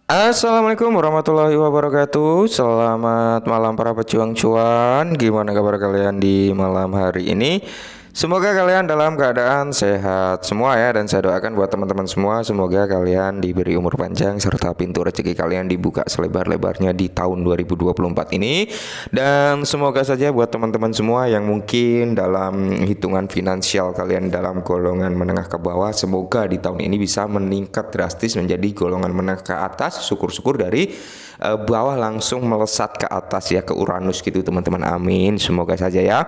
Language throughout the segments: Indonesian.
Assalamualaikum warahmatullahi wabarakatuh. Selamat malam para pejuang cuan. Gimana kabar kalian di malam hari ini? Semoga kalian dalam keadaan sehat semua ya. Dan saya doakan buat teman-teman semua, semoga kalian diberi umur panjang serta pintu rezeki kalian dibuka selebar-lebarnya di tahun 2024 ini. Dan semoga saja buat teman-teman semua yang mungkin dalam hitungan finansial kalian dalam golongan menengah ke bawah, semoga di tahun ini bisa meningkat drastis menjadi golongan menengah ke atas. Syukur-syukur dari bawah langsung melesat ke atas ya, ke Uranus gitu teman-teman. Amin. Semoga saja ya.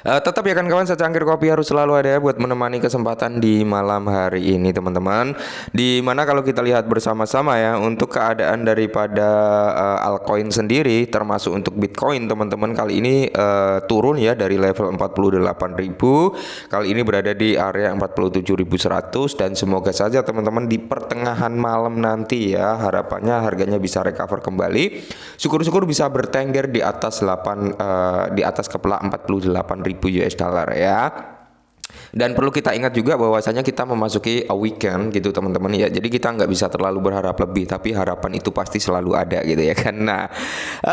Tetap ya kan kawan, secangkir kopi harus selalu ada ya buat menemani kesempatan di malam hari ini teman-teman. Dimana kalau kita lihat bersama-sama ya, untuk keadaan daripada altcoin sendiri termasuk untuk Bitcoin teman-teman, kali ini turun ya dari level 48.000, kali ini berada di area 47.100. Dan semoga saja teman-teman di pertengahan malam nanti ya, harapannya harganya bisa recover kembali. Syukur-syukur bisa bertengger di atas di atas kepala 48.000 US dollar ya. Dan perlu kita ingat juga bahwasanya kita memasuki a weekend gitu teman-teman ya. Jadi kita nggak bisa terlalu berharap lebih, tapi harapan itu pasti selalu ada gitu ya kan. Nah,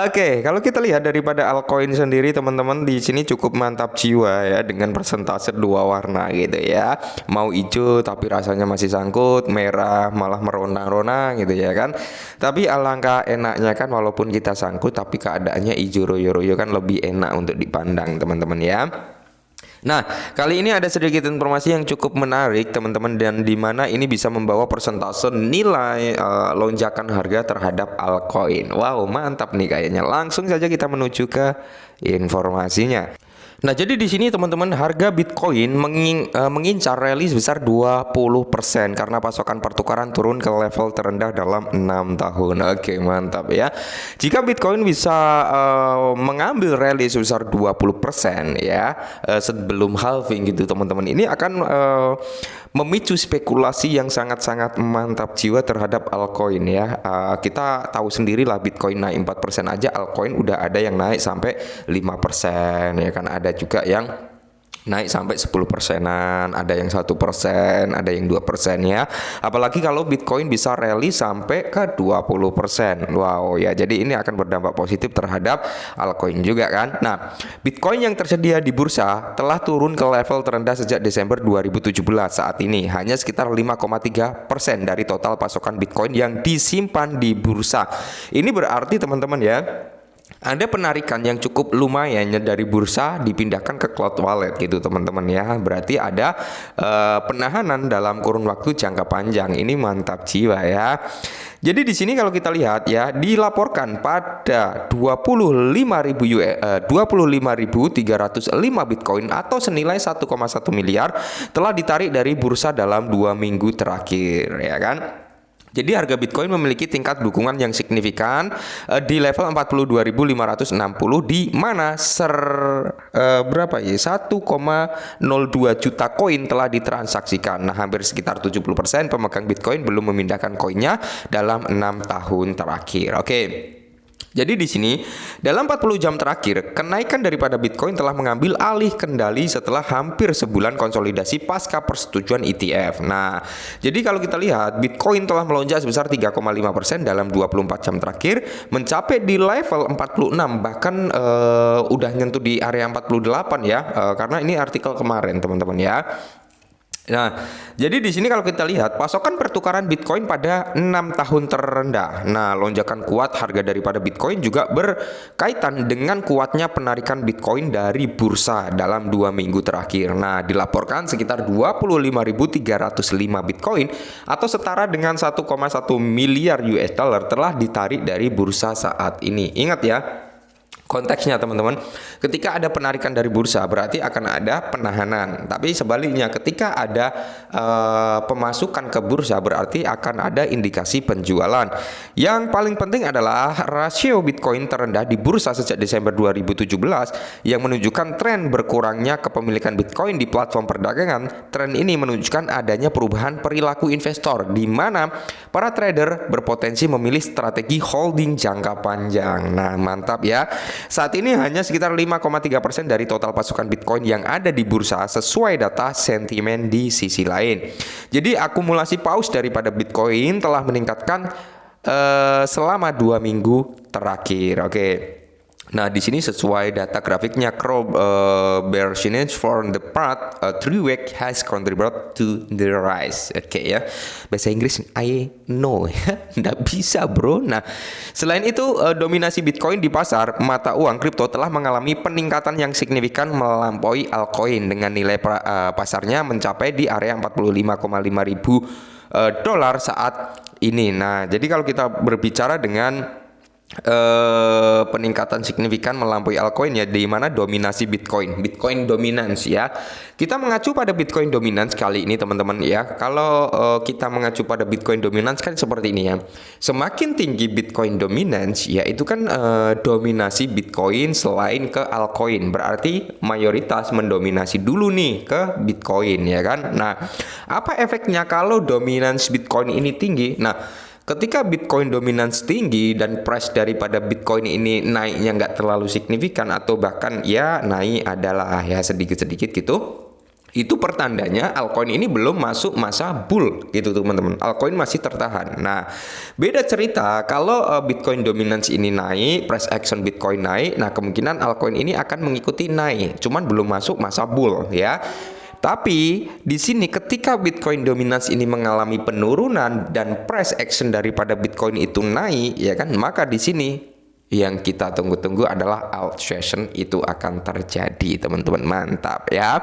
oke, kalau kita lihat daripada altcoin sendiri teman-teman, di sini cukup mantap jiwa ya dengan persentase dua warna gitu ya. Mau hijau tapi rasanya masih sangkut, merah malah merona-rona gitu ya kan. Tapi alangkah enaknya kan, walaupun kita sangkut tapi keadaannya hijau royo-royo kan lebih enak untuk dipandang teman-teman ya. Nah, kali ini ada sedikit informasi yang cukup menarik teman-teman, dan di mana ini bisa membawa persentase nilai lonjakan harga terhadap altcoin. Wow, mantap nih kayaknya. Langsung saja kita menuju ke informasinya. Nah, jadi di sini teman-teman, harga Bitcoin mengincar rally sebesar 20% karena pasokan pertukaran turun ke level terendah dalam 6 tahun. Oke, mantap ya. Jika Bitcoin bisa mengambil rally sebesar 20% ya, sebelum halving gitu teman-teman, ini akan memicu spekulasi yang sangat-sangat mantap jiwa terhadap altcoin ya. Kita tahu sendirilah, Bitcoin naik 4% aja, altcoin udah ada yang naik sampai 5% ya kan. Ada juga yang naik sampai 10%-an, ada yang 1%, ada yang 2% ya. Apalagi kalau Bitcoin bisa rally sampai ke 20%. Wow ya, jadi ini akan berdampak positif terhadap altcoin juga kan. Nah, Bitcoin yang tersedia di bursa telah turun ke level terendah sejak Desember 2017. Saat ini hanya sekitar 5,3% dari total pasokan Bitcoin yang disimpan di bursa. Ini berarti teman-teman ya, ada penarikan yang cukup lumayan dari bursa dipindahkan ke cloud wallet gitu teman-teman ya. Berarti ada penahanan dalam kurun waktu jangka panjang. Ini mantap jiwa ya. Jadi di sini kalau kita lihat ya, dilaporkan pada 25.305 Bitcoin atau senilai 1,1 miliar telah ditarik dari bursa dalam 2 minggu terakhir ya kan. Jadi harga Bitcoin memiliki tingkat dukungan yang signifikan di level 42.560, di mana berapa ya? 1,02 juta koin telah ditransaksikan. Nah, hampir sekitar 70% pemegang Bitcoin belum memindahkan koinnya dalam 6 tahun terakhir. Oke. Jadi di sini dalam 40 jam terakhir, kenaikan daripada Bitcoin telah mengambil alih kendali setelah hampir sebulan konsolidasi pasca persetujuan ETF. Nah, jadi kalau kita lihat, Bitcoin telah melonjak sebesar 3,5% dalam 24 jam terakhir, mencapai di level 46, bahkan udah nyentuh di area 48 ya, karena ini artikel kemarin teman-teman ya. Nah, jadi di sini kalau kita lihat pasokan pertukaran Bitcoin pada 6 tahun terendah. Nah, lonjakan kuat harga daripada Bitcoin juga berkaitan dengan kuatnya penarikan Bitcoin dari bursa dalam 2 minggu terakhir. Nah, dilaporkan sekitar 25.305 Bitcoin atau setara dengan 1,1 miliar US dollar telah ditarik dari bursa saat ini. Ingat ya, konteksnya teman-teman, ketika ada penarikan dari bursa berarti akan ada penahanan. Tapi sebaliknya, ketika ada pemasukan ke bursa berarti akan ada indikasi penjualan. Yang paling penting adalah rasio Bitcoin terendah di bursa sejak Desember 2017 yang menunjukkan tren berkurangnya kepemilikan Bitcoin di platform perdagangan. Tren ini menunjukkan adanya perubahan perilaku investor, di mana para trader berpotensi memilih strategi holding jangka panjang. Nah, mantap ya. Saat ini hanya sekitar 5,3% dari total pasukan Bitcoin yang ada di bursa sesuai data sentimen di sisi lain. Jadi akumulasi paus daripada Bitcoin telah meningkatkan selama 2 minggu terakhir. Oke. Nah, di sini sesuai data grafiknya, bear signage for the part 3 week has contributed to the rise. Oke ya. Bahasa Inggris I know ya. Nggak bisa, bro. Nah, selain itu dominasi Bitcoin di pasar mata uang kripto telah mengalami peningkatan yang signifikan melampaui altcoin dengan nilai pasarnya mencapai di area 45,5 ribu dolar saat ini. Nah, jadi kalau kita berbicara dengan peningkatan signifikan melampaui altcoin ya, di mana dominasi Bitcoin dominance ya. Kita mengacu pada Bitcoin dominance kali ini teman-teman ya. Kalau kita mengacu pada Bitcoin dominance kan seperti ini ya. Semakin tinggi Bitcoin dominance ya, itu kan dominasi Bitcoin selain ke altcoin. Berarti mayoritas mendominasi dulu nih ke Bitcoin ya kan. Nah, apa efeknya kalau dominance Bitcoin ini tinggi? Nah, ketika Bitcoin dominance tinggi dan price daripada Bitcoin ini naiknya nggak terlalu signifikan atau bahkan ya naik adalah ya sedikit-sedikit gitu, itu pertandanya altcoin ini belum masuk masa bull gitu teman-teman. Altcoin masih tertahan. Nah, beda cerita kalau Bitcoin dominance ini naik, price action Bitcoin naik, nah kemungkinan altcoin ini akan mengikuti naik, cuman belum masuk masa bull ya. Tapi di sini ketika Bitcoin dominance ini mengalami penurunan dan price action daripada Bitcoin itu naik, ya kan, maka di sini yang kita tunggu-tunggu adalah alt session itu akan terjadi, teman-teman. Mantap ya.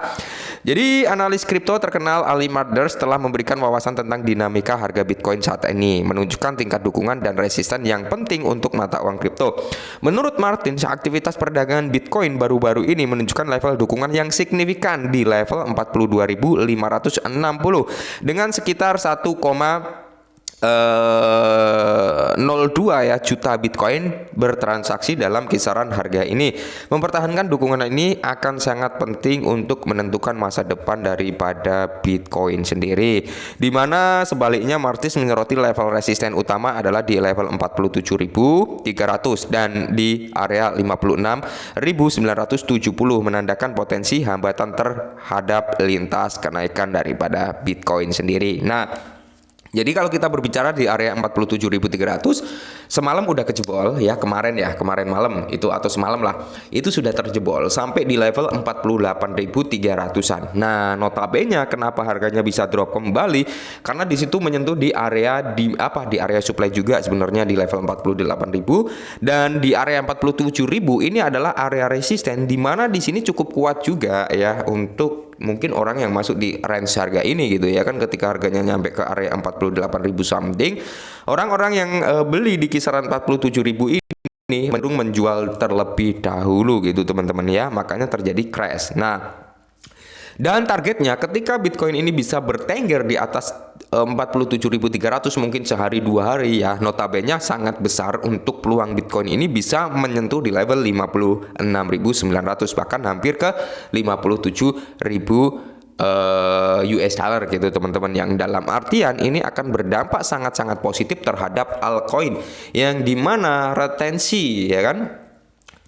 Jadi analis kripto terkenal Ali Marders telah memberikan wawasan tentang dinamika harga Bitcoin saat ini, menunjukkan tingkat dukungan dan resisten yang penting untuk mata uang kripto. Menurut Martins, aktivitas perdagangan Bitcoin baru-baru ini menunjukkan level dukungan yang signifikan di level 42.560 dengan sekitar 0,02 ya juta Bitcoin bertransaksi dalam kisaran harga ini. Mempertahankan dukungan ini akan sangat penting untuk menentukan masa depan daripada Bitcoin sendiri. Di mana sebaliknya Martins menyoroti level resisten utama adalah di level 47.300 dan di area 56.970 menandakan potensi hambatan terhadap lintas kenaikan daripada Bitcoin sendiri. Nah, jadi kalau kita berbicara di area 47.300 semalam udah kejebol ya, kemarin malam itu atau semalam lah itu sudah terjebol sampai di level 48.300-an. Nah, notabene kenapa harganya bisa drop kembali karena di situ menyentuh di area di area supply juga sebenarnya di level 48.000 dan di area 47.000 ini adalah area resisten di mana di sini cukup kuat juga ya untuk mungkin orang yang masuk di range harga ini gitu ya kan. Ketika harganya nyampe ke area 48.000 something, orang-orang yang beli di kisaran 47.000 ini mendung menjual terlebih dahulu gitu teman-teman ya, makanya terjadi crash. Nah, dan targetnya ketika Bitcoin ini bisa bertengger di atas 47.300 mungkin sehari 2 hari ya, notabene sangat besar untuk peluang Bitcoin ini bisa menyentuh di level 56.900 bahkan hampir ke 57.000 US dollar gitu teman-teman, yang dalam artian ini akan berdampak sangat-sangat positif terhadap altcoin yang dimana retensi ya kan,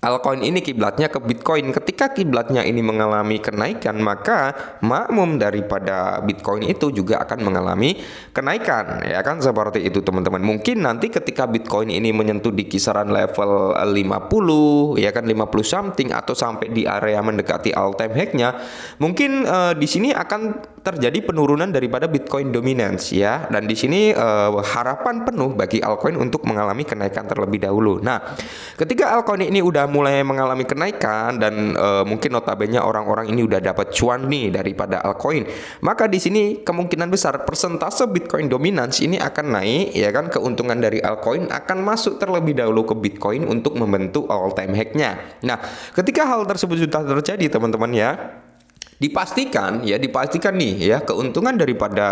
altcoin ini kiblatnya ke Bitcoin. Ketika kiblatnya ini mengalami kenaikan, maka makmum daripada Bitcoin itu juga akan mengalami kenaikan, ya kan, seperti itu teman-teman. Mungkin nanti ketika Bitcoin ini menyentuh di kisaran level 50, ya kan, 50 something atau sampai di area mendekati all time high-nya, mungkin di sini akan terjadi penurunan daripada Bitcoin dominance ya. Dan di sini harapan penuh bagi altcoin untuk mengalami kenaikan terlebih dahulu. Nah, ketika altcoin ini udah mulai mengalami kenaikan dan mungkin notabene orang-orang ini udah dapat cuan nih daripada altcoin, maka di sini kemungkinan besar persentase Bitcoin dominance ini akan naik ya kan. Keuntungan dari altcoin akan masuk terlebih dahulu ke Bitcoin untuk membentuk all time high-nya. Nah, ketika hal tersebut sudah terjadi teman-teman ya, dipastikan nih ya, keuntungan daripada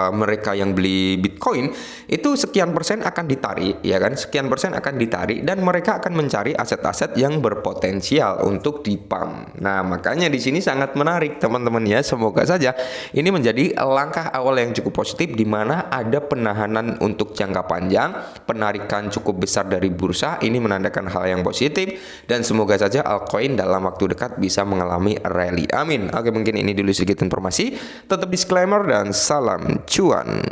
mereka yang beli Bitcoin itu sekian persen akan ditarik ya kan, sekian persen akan ditarik dan mereka akan mencari aset-aset yang berpotensial untuk dipump. Nah, makanya di sini sangat menarik teman-teman ya. Semoga saja ini menjadi langkah awal yang cukup positif di mana ada penahanan untuk jangka panjang, penarikan cukup besar dari bursa. Ini menandakan hal yang positif dan semoga saja altcoin dalam waktu dekat bisa mengalami rally. Amin. Oke, mungkin ini dulu sedikit informasi. Tetap disclaimer dan salam cuan.